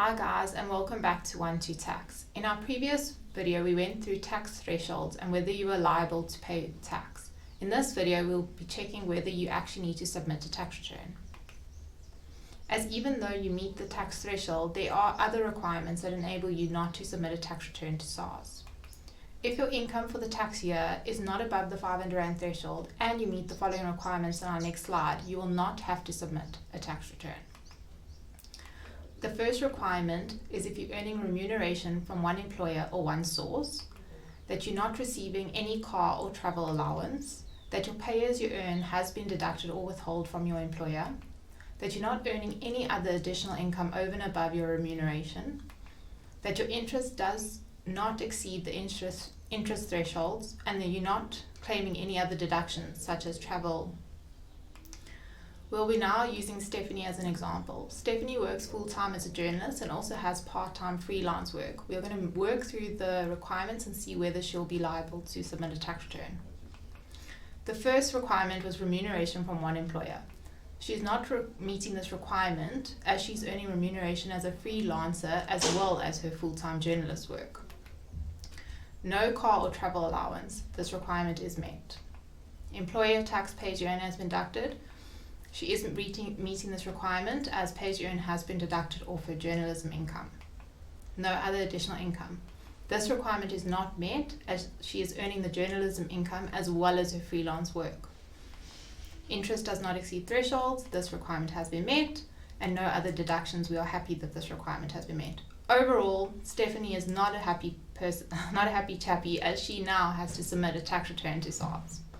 Hi guys, and welcome back to 1-2 Tax. In our previous video we went through tax thresholds and whether you are liable to pay tax. In this video we'll be checking whether you actually need to submit a tax return. As even though you meet the tax threshold, there are other requirements that enable you not to submit a tax return to SARS. If your income for the tax year is not above the R500 threshold and you meet the following requirements on our next slide, you will not have to submit a tax return. The first requirement is if you're earning remuneration from one employer or one source, that you're not receiving any car or travel allowance, that your pay as you earn has been deducted or withheld from your employer, that you're not earning any other additional income over and above your remuneration, that your interest does not exceed the interest thresholds, and that you're not claiming any other deductions such as travel. We'll be now using Stephanie as an example. Stephanie works full-time as a journalist and also has part-time freelance work. We're going to work through the requirements and see whether she'll be liable to submit a tax return. The first requirement was remuneration from one employer. She's not meeting this requirement as she's earning remuneration as a freelancer as well as her full-time journalist work. No car or travel allowance. This requirement is met. Employer tax pay as you earn has been deducted. She isn't meeting this requirement as pay as you earn has been deducted off her journalism income. No other additional income. This requirement is not met as she is earning the journalism income as well as her freelance work. Interest does not exceed thresholds. This requirement has been met, and no other deductions. We are happy that this requirement has been met. Overall, Stephanie is not a happy person, not a happy chappy, as she now has to submit a tax return to SARS.